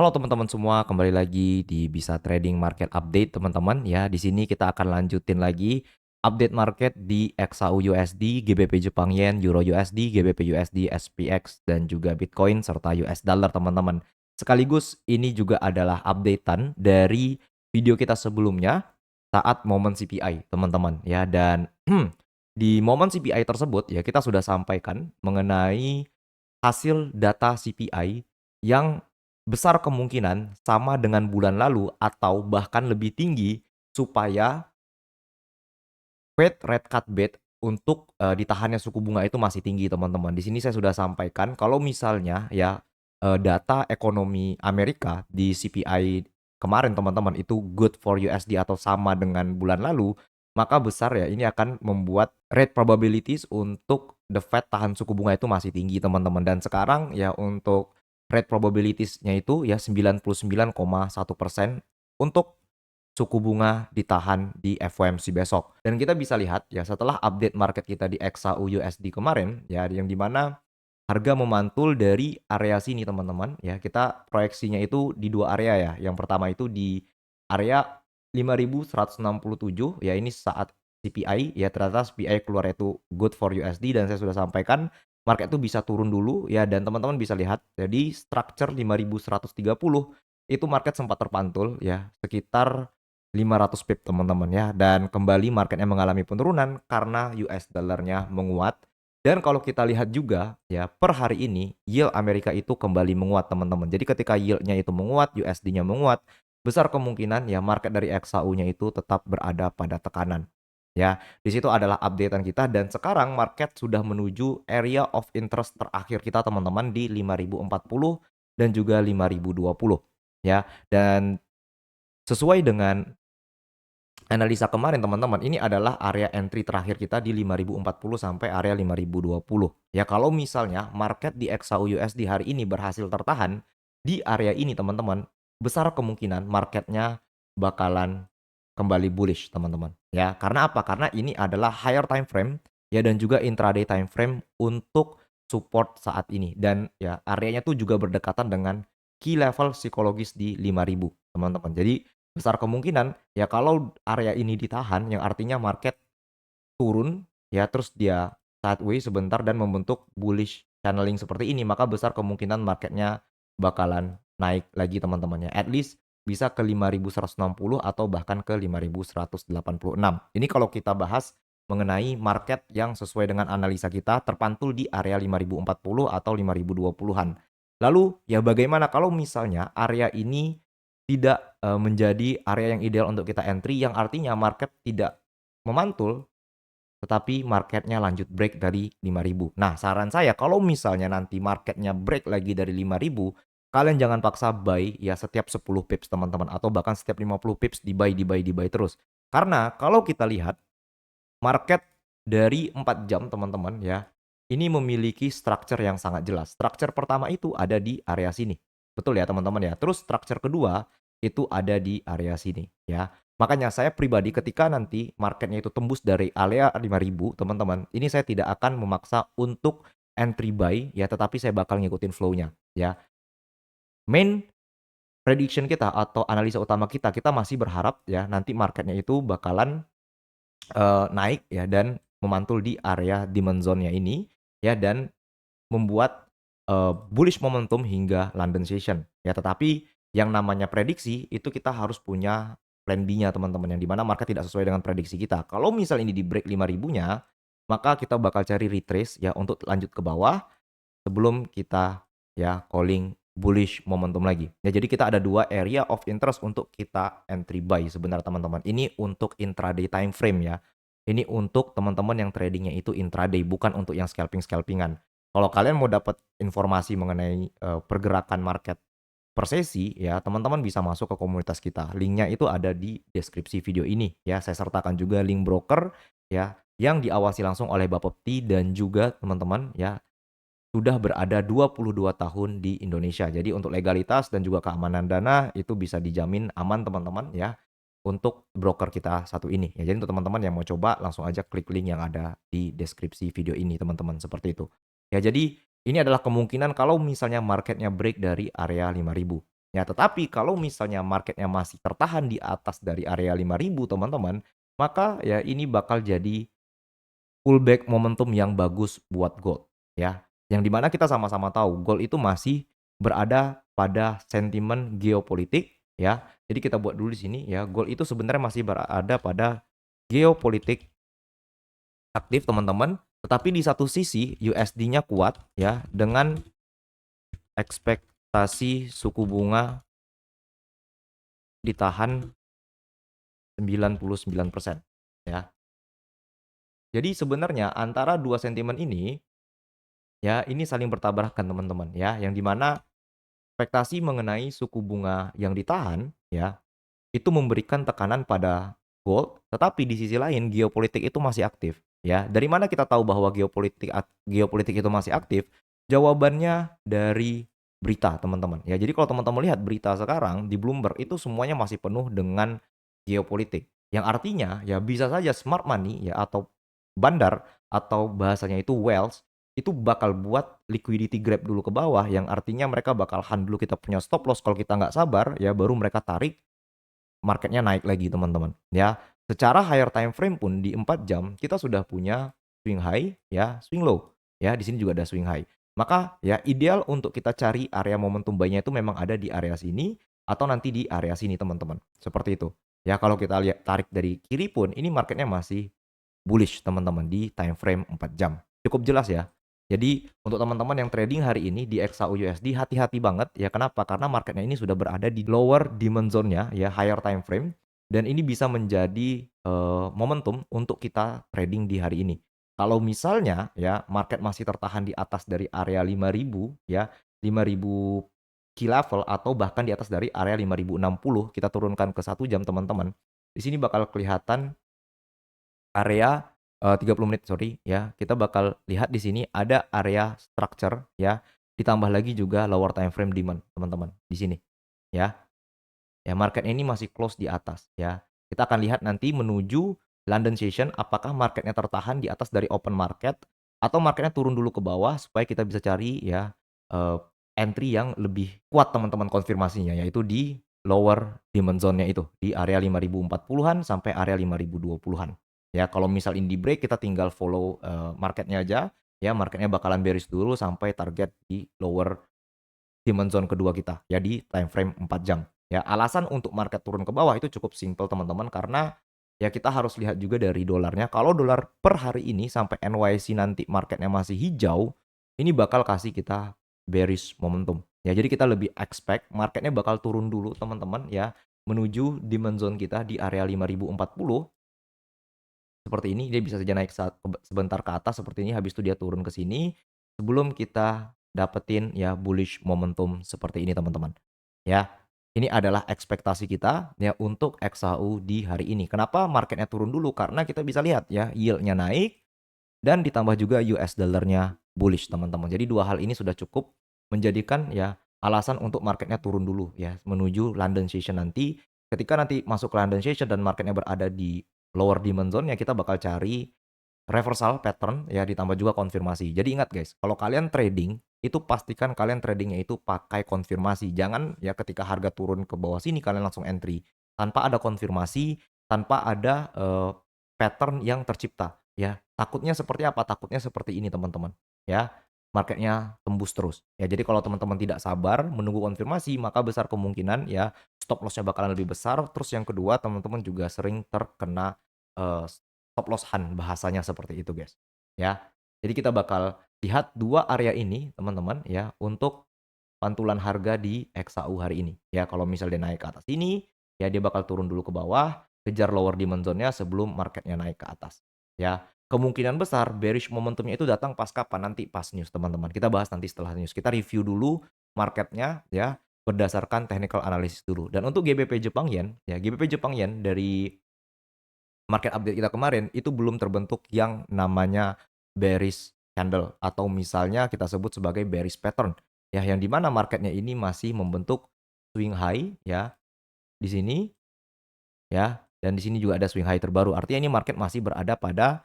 Halo teman-teman semua, kembali lagi di Bisa Trading Market Update teman-teman ya. Di sini kita akan lanjutin lagi update market di XAU USD, GBP Jepang Yen, Euro USD, GBP USD, SPX dan juga Bitcoin serta US Dollar teman-teman. Sekaligus ini juga adalah updatean dari video kita sebelumnya saat momen CPI teman-teman ya. Dan di momen CPI tersebut ya kita sudah sampaikan mengenai hasil data CPI yang besar kemungkinan sama dengan bulan lalu atau bahkan lebih tinggi supaya Fed rate cut bet untuk, ditahannya suku bunga itu masih tinggi teman-teman. Di sini saya sudah sampaikan kalau misalnya ya, data ekonomi Amerika di CPI kemarin teman-teman itu good for USD atau sama dengan bulan lalu, maka besar ya ini akan membuat rate probabilities untuk the Fed tahan suku bunga itu masih tinggi teman-teman. Dan sekarang ya untuk rate probabilities-nya itu ya 99,1% untuk suku bunga ditahan di FOMC besok. Dan kita bisa lihat ya setelah update market kita di XAU USD kemarin ya yang di mana harga memantul dari area sini teman-teman ya. Kita proyeksinya itu di dua area ya. Yang pertama itu di area 5.167 ya, ini saat CPI ya, ternyata CPI keluar itu good for USD dan saya sudah sampaikan market itu bisa turun dulu ya, dan teman-teman bisa lihat jadi structure 5.130 itu market sempat terpantul ya sekitar 500 pip teman-teman ya, dan kembali marketnya mengalami penurunan karena US dollarnya menguat. Dan kalau kita lihat juga ya per hari ini yield Amerika itu kembali menguat teman-teman. Jadi ketika yieldnya itu menguat, USD-nya menguat, besar kemungkinan ya market dari XAU-nya itu tetap berada pada tekanan. Ya, di situ adalah updatean kita dan sekarang market sudah menuju area of interest terakhir kita teman-teman di 5.040 dan juga 5.020 ya. Dan sesuai dengan analisa kemarin teman-teman, ini adalah area entry terakhir kita di 5.040 sampai area 5.020. Ya kalau misalnya market di XAU USD hari ini berhasil tertahan di area ini teman-teman, besar kemungkinan marketnya bakalan kembali bullish teman-teman. Ya karena apa? Karena ini adalah higher time frame ya dan juga intraday time frame untuk support saat ini. Dan ya areanya tuh juga berdekatan dengan key level psikologis di 5.000 teman-teman. Jadi besar kemungkinan ya kalau area ini ditahan yang artinya market turun ya terus dia sideways sebentar dan membentuk bullish channeling seperti ini, maka besar kemungkinan marketnya bakalan naik lagi teman-teman ya. At least bisa ke 5.160 atau bahkan ke 5.186. Ini kalau kita bahas mengenai market yang sesuai dengan analisa kita terpantul di area 5.040 atau 5.020-an. Lalu ya bagaimana kalau misalnya area ini tidak, menjadi area yang ideal untuk kita entry, yang artinya market tidak memantul, tetapi marketnya lanjut break dari 5.000. Nah, saran saya kalau misalnya nanti marketnya break lagi dari 5.000, kalian jangan paksa buy ya setiap 10 pips teman-teman, atau bahkan setiap 50 pips di-buy di-buy di-buy terus. Karena kalau kita lihat market dari 4 jam teman-teman ya, ini memiliki structure yang sangat jelas. Structure pertama itu ada di area sini. Betul ya teman-teman ya. Terus structure kedua itu ada di area sini ya. Makanya saya pribadi ketika nanti marketnya itu tembus dari area 5.000 teman-teman, ini saya tidak akan memaksa untuk entry buy ya, tetapi saya bakal ngikutin flow-nya ya. Main prediction kita atau analisa utama kita, kita masih berharap ya nanti marketnya itu bakalan naik ya dan memantul di area demand zone-nya ini ya, dan membuat, bullish momentum hingga London Session ya. Tetapi yang namanya prediksi itu kita harus punya plan B-nya teman-teman, yang di mana market tidak sesuai dengan prediksi kita. Kalau misal ini di break 5.000-nya, maka kita bakal cari retrace ya untuk lanjut ke bawah sebelum kita ya calling bullish momentum lagi. Ya jadi kita ada 2 area of interest untuk kita entry buy sebenarnya teman-teman. Ini untuk intraday time frame ya. Ini untuk teman-teman yang tradingnya itu intraday, bukan untuk yang scalping-scalpingan. Kalau kalian mau dapat informasi mengenai, pergerakan market per sesi ya, teman-teman bisa masuk ke komunitas kita. Linknya itu ada di deskripsi video ini ya. Saya sertakan juga link broker ya, yang diawasi langsung oleh Bapepti dan juga teman-teman ya sudah berada 22 tahun di Indonesia. Jadi untuk legalitas dan juga keamanan dana itu bisa dijamin aman teman-teman ya, untuk broker kita satu ini. Ya jadi untuk teman-teman yang mau coba langsung aja klik link yang ada di deskripsi video ini teman-teman, seperti itu. Ya jadi ini adalah kemungkinan kalau misalnya marketnya break dari area 5.000. Ya, tetapi kalau misalnya marketnya masih tertahan di atas dari area 5.000 teman-teman, maka ya ini bakal jadi pullback momentum yang bagus buat gold, ya. Yang di mana kita sama-sama tahu gold itu masih berada pada sentimen geopolitik, ya. Jadi kita buat dulu di sini ya, gold itu sebenarnya masih berada pada geopolitik aktif teman-teman, tetapi di satu sisi USD-nya kuat ya dengan ekspektasi suku bunga ditahan 99% ya. Jadi sebenarnya antara dua sentimen ini ya ini saling bertabrakan teman-teman ya, yang di mana ekspektasi mengenai suku bunga yang ditahan ya, itu memberikan tekanan pada gold, tetapi di sisi lain geopolitik itu masih aktif ya. Dari mana kita tahu bahwa geopolitik itu masih aktif? Jawabannya dari berita teman-teman ya. Jadi kalau teman-teman lihat berita sekarang di Bloomberg itu semuanya masih penuh dengan geopolitik. Yang artinya ya bisa saja smart money ya atau bandar atau bahasanya itu wealth itu bakal buat liquidity grab dulu ke bawah, yang artinya mereka bakal dulu kita punya stop loss, kalau kita nggak sabar ya baru mereka tarik marketnya naik lagi teman-teman ya. Secara higher time frame pun di 4 jam kita sudah punya swing high ya, swing low ya, di sini juga ada swing high. Maka ya ideal untuk kita cari area momentum buy-nya itu memang ada di area sini atau nanti di area sini teman-teman. Seperti itu. Ya kalau kita lihat tarik dari kiri pun ini marketnya masih bullish teman-teman di time frame 4 jam. Cukup jelas ya. Jadi untuk teman-teman yang trading hari ini di XAU USD hati-hati banget ya. Kenapa? Karena marketnya ini sudah berada di lower demand zone-nya ya, higher time frame, dan ini bisa menjadi momentum untuk kita trading di hari ini. Kalau misalnya ya market masih tertahan di atas dari area 5.000 ya, 5.000 key level atau bahkan di atas dari area 5.060, kita turunkan ke 1 jam teman-teman. Di sini bakal kelihatan area, 30 menit sorry ya, kita bakal lihat di sini ada area structure ya, ditambah lagi juga lower time frame demand teman-teman, di sini ya. Ya market ini masih close di atas ya. Kita akan lihat nanti menuju London session apakah marketnya tertahan di atas dari open market atau marketnya turun dulu ke bawah supaya kita bisa cari ya, eee, entry yang lebih kuat teman-teman konfirmasinya, yaitu di lower demand zone-nya itu, di area 5.040-an sampai area 5.020-an. Ya kalau misal ini di-break kita tinggal follow, marketnya aja, ya marketnya bakalan bearish dulu sampai target di lower demand zone kedua kita, ya di time frame 4 jam. Ya, alasan untuk market turun ke bawah itu cukup simpel teman-teman, karena ya kita harus lihat juga dari dolarnya. Kalau dolar per hari ini sampai NYC nanti marketnya masih hijau, ini bakal kasih kita bearish momentum. Ya, jadi kita lebih expect marketnya bakal turun dulu teman-teman ya, menuju demand zone kita di area 5.040 seperti ini. Dia bisa saja naik sebentar ke atas seperti ini, habis itu dia turun ke sini, sebelum kita dapetin ya bullish momentum seperti ini teman-teman. Ya, ini adalah ekspektasi kita ya untuk XAU di hari ini. Kenapa marketnya turun dulu? Karena kita bisa lihat ya yield-nya naik dan ditambah juga US dollar-nya bullish teman-teman. Jadi dua hal ini sudah cukup menjadikan ya alasan untuk marketnya turun dulu ya menuju London session nanti. Ketika nanti masuk ke London session dan marketnya berada di lower demand zone ya kita bakal cari reversal pattern ya ditambah juga konfirmasi. Jadi ingat guys, kalau kalian trading itu pastikan kalian tradingnya itu pakai konfirmasi. Jangan ya ketika harga turun ke bawah sini kalian langsung entry tanpa ada konfirmasi, tanpa ada pattern yang tercipta ya. Takutnya seperti apa? Takutnya seperti ini teman-teman ya. Marketnya tembus terus. Ya jadi kalau teman-teman tidak sabar menunggu konfirmasi maka besar kemungkinan ya stop loss-nya bakalan lebih besar. Terus yang kedua teman-teman juga sering terkena stop loss hunt bahasanya seperti itu guys, ya. Jadi kita bakal lihat dua area ini teman-teman ya untuk pantulan harga di XAU hari ini. Ya kalau misal dia naik ke atas ini, ya dia bakal turun dulu ke bawah, kejar lower demand zone-nya sebelum marketnya naik ke atas. Ya, kemungkinan besar bearish momentumnya itu datang pas kapan? Nanti pas news teman-teman. Kita bahas nanti setelah news. Kita review dulu marketnya ya berdasarkan technical analysis dulu. Dan untuk GBP Jepang Yen, ya GBP Jepang Yen dari market update kita kemarin itu belum terbentuk yang namanya bearish candle atau misalnya kita sebut sebagai bearish pattern ya, yang dimana marketnya ini masih membentuk swing high ya di sini ya, dan di sini juga ada swing high terbaru, artinya ini market masih berada pada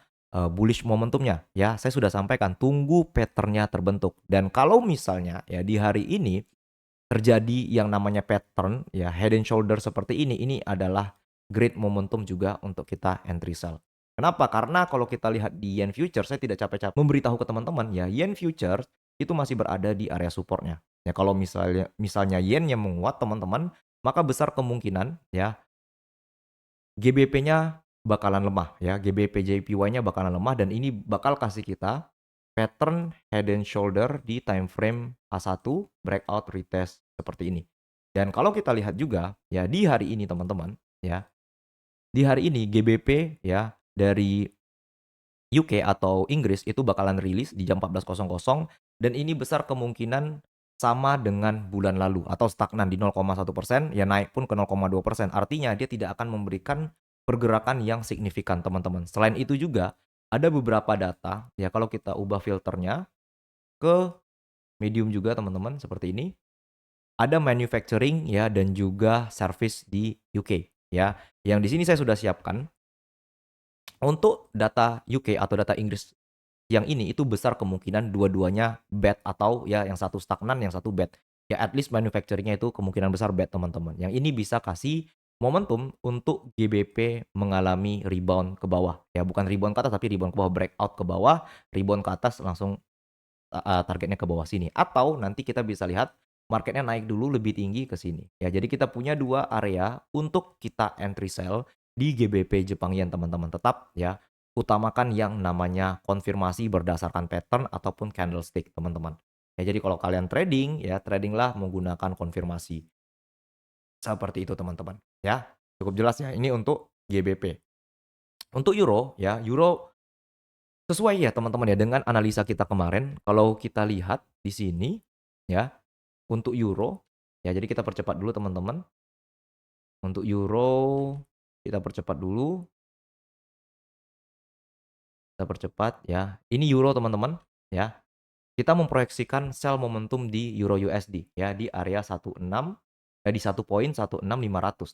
bullish momentumnya ya. Saya sudah sampaikan tunggu patternnya terbentuk, dan kalau misalnya ya di hari ini terjadi yang namanya pattern ya head and shoulder seperti ini adalah great momentum juga untuk kita entry sell. Kenapa? Karena kalau kita lihat di yen future saya tidak capek-capek memberitahu ke teman-teman ya, yen future itu masih berada di area supportnya. Ya kalau misalnya yen yang menguat teman-teman, maka besar kemungkinan ya GBP-nya bakalan lemah ya, GBP JPY-nya bakalan lemah dan ini bakal kasih kita pattern head and shoulder di time frame H1 breakout retest seperti ini. Dan kalau kita lihat juga ya di hari ini teman-teman ya, di hari ini GBP ya dari UK atau Inggris itu bakalan rilis di jam 14.00 dan ini besar kemungkinan sama dengan bulan lalu atau stagnan di 0,1%, ya naik pun ke 0,2%. Artinya dia tidak akan memberikan pergerakan yang signifikan, teman-teman. Selain itu juga ada beberapa data, ya kalau kita ubah filternya ke medium juga teman-teman seperti ini. Ada manufacturing ya dan juga service di UK ya. Yang di sini saya sudah siapkan untuk data UK atau data Inggris yang ini itu besar kemungkinan dua-duanya bad atau ya yang satu stagnan, yang satu bad. Ya at least manufacturing-nya itu kemungkinan besar bad teman-teman. Yang ini bisa kasih momentum untuk GBP mengalami rebound ke bawah. Ya bukan rebound ke atas tapi rebound ke bawah, breakout ke bawah, rebound ke atas langsung targetnya ke bawah sini. Atau nanti kita bisa lihat marketnya naik dulu lebih tinggi ke sini. Ya jadi kita punya dua area untuk kita entry sell di GBP Jepang Yen teman-teman. Tetap ya utamakan yang namanya konfirmasi berdasarkan pattern ataupun candlestick teman-teman. Ya jadi kalau kalian trading ya tradinglah menggunakan konfirmasi. Seperti itu teman-teman. Ya cukup jelas ya ini untuk GBP. Untuk euro ya, euro sesuai ya teman-teman ya dengan analisa kita kemarin, kalau kita lihat di sini ya, untuk euro, ya jadi kita percepat dulu teman-teman. Untuk euro kita percepat dulu, kita percepat ya. Ini euro teman-teman ya. Kita memproyeksikan sell momentum di euro USD ya di area 16 di 1.16500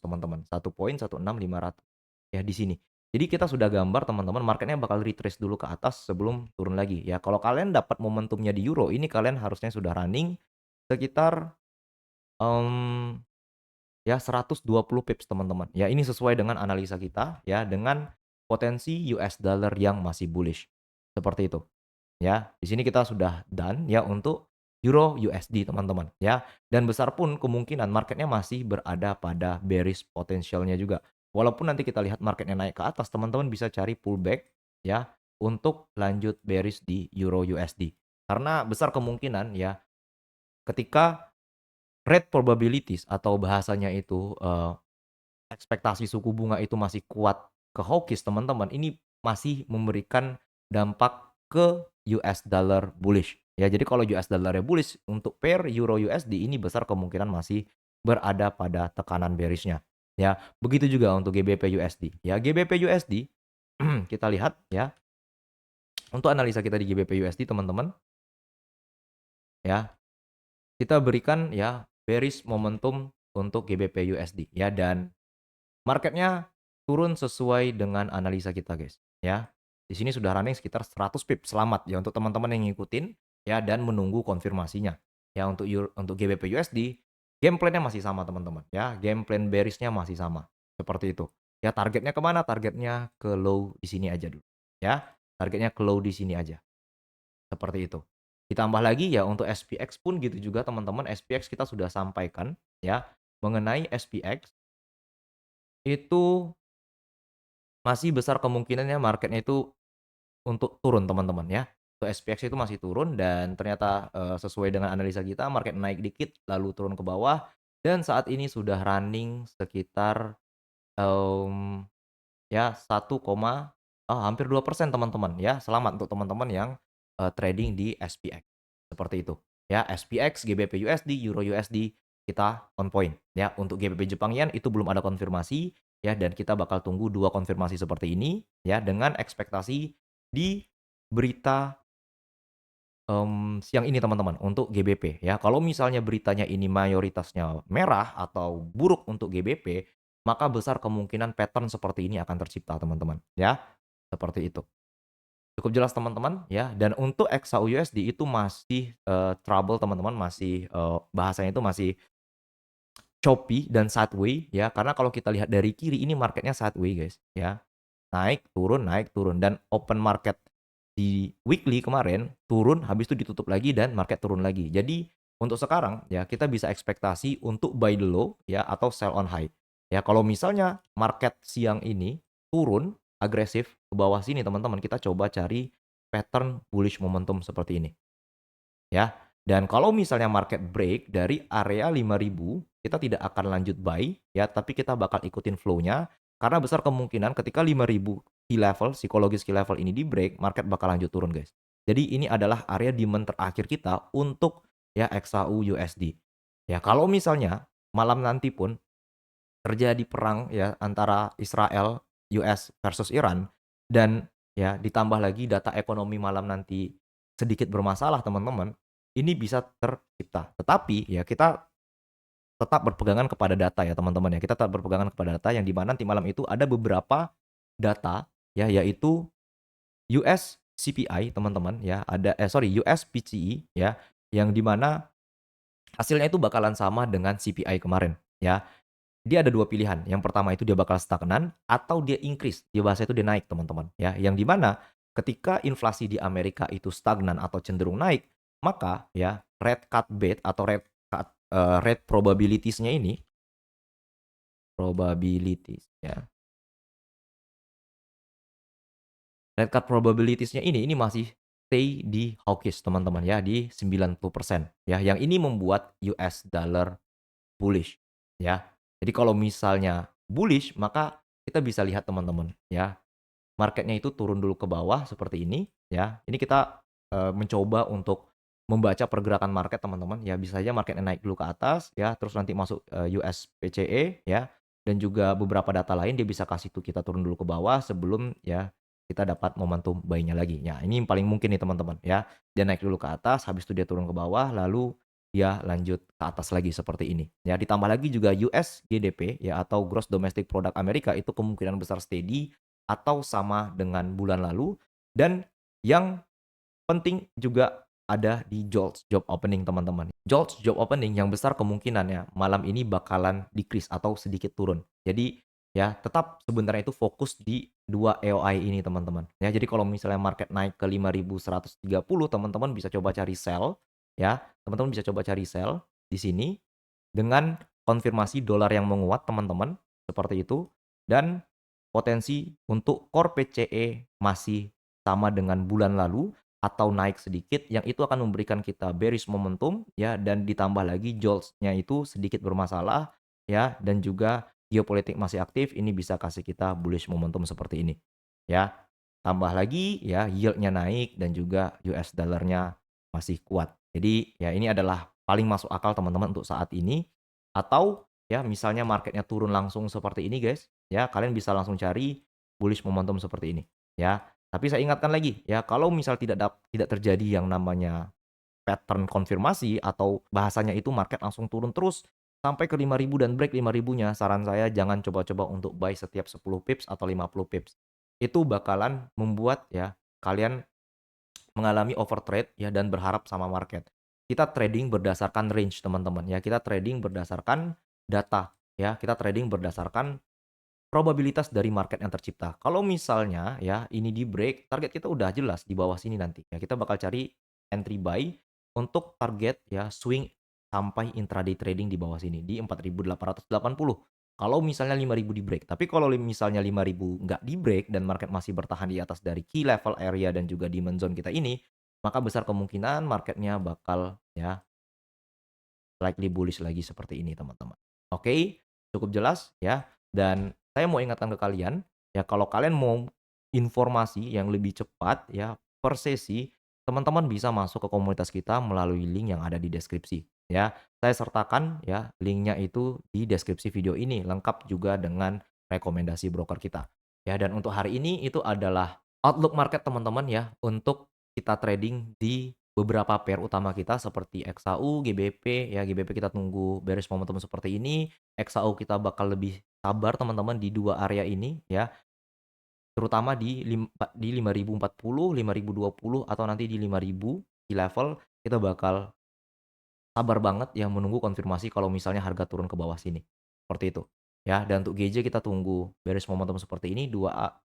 teman-teman. 1.16500 ya di sini. Jadi kita sudah gambar teman-teman marketnya bakal retrace dulu ke atas sebelum turun lagi ya. Kalau kalian dapat momentumnya di euro ini kalian harusnya sudah running sekitar em, ya 120 pips teman-teman. Ya ini sesuai dengan analisa kita ya dengan potensi US dollar yang masih bullish. Seperti itu. Ya, di sini kita sudah done ya untuk euro USD teman-teman ya. Dan besar pun kemungkinan marketnya masih berada pada bearish potensialnya juga. Walaupun nanti kita lihat marketnya naik ke atas, teman-teman bisa cari pullback ya untuk lanjut bearish di euro USD. Karena besar kemungkinan ya ketika rate probabilities atau bahasanya itu ekspektasi suku bunga itu masih kuat ke hawkish teman-teman, ini masih memberikan dampak ke US dollar bullish. Ya, jadi kalau US dollar-nya bullish untuk pair euro USD ini besar kemungkinan masih berada pada tekanan bearish-nya. Ya, begitu juga untuk GBP USD. Ya, GBP USD kita lihat ya. Untuk analisa kita di GBP USD teman-teman, ya. Kita berikan ya bearish momentum untuk GBP USD ya dan marketnya turun sesuai dengan analisa kita guys, ya. Di sini sudah running sekitar 100 pips, selamat ya untuk teman-teman yang ngikutin ya dan menunggu konfirmasinya. Ya untuk GBP USD, game plan-nya masih sama teman-teman ya, game plan bearish-nya masih sama, seperti itu. Ya targetnya kemana? Targetnya ke low di sini aja dulu, ya. Targetnya ke low di sini aja, seperti itu. Ditambah lagi ya untuk SPX pun gitu juga teman-teman, SPX kita sudah sampaikan ya, mengenai SPX itu masih besar kemungkinannya marketnya itu untuk turun teman-teman ya. Untuk SPX itu masih turun dan ternyata, sesuai dengan analisa kita market naik dikit lalu turun ke bawah dan saat ini sudah running sekitar, mmm, ya hampir 2% teman-teman ya. Selamat untuk teman-teman yang, trading di SPX, seperti itu. Ya SPX, GBP USD, Euro USD kita on point ya. Untuk GBP Jepang Yen itu belum ada konfirmasi ya dan kita bakal tunggu 2 konfirmasi seperti ini ya dengan ekspektasi di berita, siang ini teman-teman untuk GBP ya. Kalau misalnya beritanya ini mayoritasnya merah atau buruk untuk GBP, maka besar kemungkinan pattern seperti ini akan tercipta teman-teman ya, seperti itu. Cukup jelas teman-teman ya, dan untuk XAU USD itu masih, trouble teman-teman, masih, bahasanya itu masih choppy dan sideway ya, karena kalau kita lihat dari kiri ini marketnya sideway guys ya. Naik, turun, dan open market di weekly kemarin turun, habis itu ditutup lagi dan market turun lagi. Jadi untuk sekarang ya kita bisa ekspektasi untuk buy the low ya atau sell on high. Ya kalau misalnya market siang ini turun agresif ke bawah sini teman-teman, kita coba cari pattern bullish momentum seperti ini ya. Dan kalau misalnya market break dari area 5.000, kita tidak akan lanjut buy ya, tapi kita bakal ikutin flow-nya karena besar kemungkinan ketika 5.000 key level, psikologis key level ini di break, market bakal lanjut turun, guys. Jadi ini adalah area demand terakhir kita untuk ya XAU USD. Ya, kalau misalnya malam nanti pun terjadi perang ya antara Israel, US versus Iran dan ya ditambah lagi data ekonomi malam nanti sedikit bermasalah teman-teman, ini bisa tercipta. Tetapi ya kita tetap berpegangan kepada data ya teman-teman ya. Kita tetap berpegangan kepada data yang di mana nanti malam itu ada beberapa data ya, yaitu US CPI teman-teman ya, ada US PCE ya, yang di mana hasilnya itu bakalan sama dengan CPI kemarin ya. Dia ada 2 pilihan, yang pertama itu dia bakal stagnan atau dia increase, dia bahasa itu dia naik teman-teman ya, yang di mana ketika inflasi di Amerika itu stagnan atau cenderung naik, maka ya rate cut bet atau rate probabilities-nya ini, probabilities ya, rate cut probabilities-nya ini masih stay di hawkish teman-teman ya, di 90% ya, yang ini membuat US dollar bullish ya. Jadi kalau misalnya bullish, maka kita bisa lihat teman-teman ya, marketnya itu turun dulu ke bawah seperti ini ya. Ini kita, mencoba untuk membaca pergerakan market teman-teman ya, bisa saja marketnya naik dulu ke atas ya, terus nanti masuk, US PCE ya, dan juga beberapa data lain dia bisa kasih tuh kita turun dulu ke bawah sebelum ya kita dapat momentum buy-nya lagi. Ya ini yang paling mungkin nih teman-teman ya. Dia naik dulu ke atas, habis itu dia turun ke bawah, lalu dia lanjut ke atas lagi seperti ini. Ya ditambah lagi juga US GDP ya atau Gross Domestic Product Amerika itu kemungkinan besar steady atau sama dengan bulan lalu, dan yang penting juga ada di JOLTS job opening teman-teman. JOLTS job opening yang besar kemungkinannya malam ini bakalan decrease atau sedikit turun. Jadi ya tetap sebenarnya itu fokus di 2 EOI ini teman-teman. Ya jadi kalau misalnya market naik ke 5.130 teman-teman bisa coba cari sell ya. Teman-teman bisa coba cari sell di sini dengan konfirmasi dolar yang menguat teman-teman, seperti itu. Dan potensi untuk core PCE masih sama dengan bulan lalu atau naik sedikit, yang itu akan memberikan kita bearish momentum ya, dan ditambah lagi jolts-nya itu sedikit bermasalah ya, dan juga geopolitik masih aktif, ini bisa kasih kita bullish momentum seperti ini ya. Tambah lagi ya yield-nya naik dan juga US dollar-nya masih kuat. Jadi ya ini adalah paling masuk akal teman-teman untuk saat ini. Atau ya misalnya marketnya turun langsung seperti ini guys, ya kalian bisa langsung cari bullish momentum seperti ini ya. Tapi saya ingatkan lagi ya, kalau misal tidak terjadi yang namanya pattern konfirmasi atau bahasanya itu market langsung turun terus sampai ke 5.000 dan break 5.000-nya, saran saya jangan coba-coba untuk buy setiap 10 pips atau 50 pips. Itu bakalan membuat ya kalian mengalami overtrade ya dan berharap sama market. Kita trading berdasarkan range teman-teman ya, kita trading berdasarkan data ya, kita trading berdasarkan probabilitas dari market yang tercipta. Kalau misalnya ya ini di break, target kita udah jelas di bawah sini nanti. Ya kita bakal cari entry buy untuk target ya swing sampai intraday trading di bawah sini di 4.880. Kalau misalnya 5.000 di break. Tapi kalau misalnya 5.000 nggak di break dan market masih bertahan di atas dari key level area dan juga demand zone kita ini, maka besar kemungkinan marketnya bakal ya slightly bullish lagi seperti ini teman-teman. Oke, cukup jelas ya. Dan saya mau ingatkan ke kalian, ya kalau kalian mau informasi yang lebih cepat ya per sesi, teman-teman bisa masuk ke komunitas kita melalui link yang ada di deskripsi. Ya, saya sertakan ya linknya itu di deskripsi video ini, lengkap juga dengan rekomendasi broker kita. Ya, dan untuk hari ini itu adalah outlook market teman-teman ya untuk kita trading di beberapa pair utama kita seperti XAU, GBP ya, GBP kita tunggu bearish momentum seperti ini, XAU kita bakal lebih sabar teman-teman di 2 area ini ya. terutama di 5.040, 5.020 atau nanti di 5.000 di level, kita bakal sabar banget ya menunggu konfirmasi kalau misalnya harga turun ke bawah sini, seperti itu. Ya, dan untuk GJ kita tunggu bearish momentum seperti ini, 2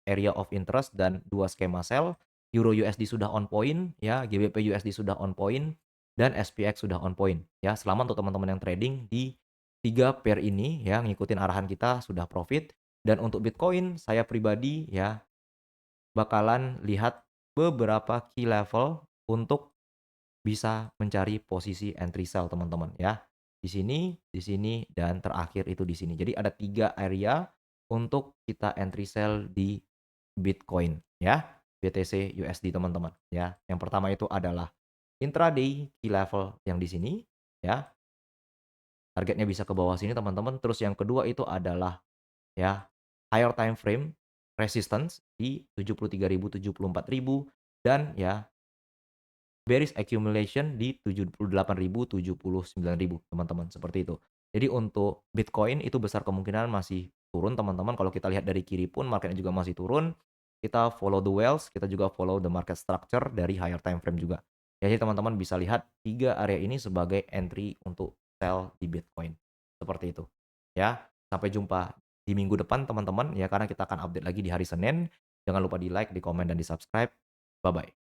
area of interest dan 2 skema sell, Euro USD sudah on point ya, GBP USD sudah on point, dan SPX sudah on point ya. Selamat untuk teman-teman yang trading di 3 pair ini ya, ngikutin arahan kita sudah profit. Dan untuk Bitcoin, saya pribadi ya bakalan lihat beberapa key level untuk bisa mencari posisi entry sell teman-teman ya. Di sini, dan terakhir itu di sini. Jadi ada 3 area untuk kita entry sell di Bitcoin ya, BTC USD teman-teman ya. Yang pertama itu adalah intraday key level yang di sini ya, targetnya bisa ke bawah sini teman-teman. Terus yang kedua itu adalah ya, higher time frame resistance di 73.000, 74.000 dan ya bearish accumulation di 78.000, 79.000 teman-teman, seperti itu. Jadi untuk Bitcoin itu besar kemungkinan masih turun teman-teman, kalau kita lihat dari kiri pun marketnya juga masih turun, kita follow the whales, kita juga follow the market structure dari higher time frame juga. Jadi teman-teman bisa lihat 3 area ini sebagai entry untuk sell di Bitcoin, seperti itu. Ya, sampai jumpa di minggu depan teman-teman ya, karena kita akan update lagi di hari Senin. Jangan lupa di-like, di komen, dan di-subscribe. Bye-bye.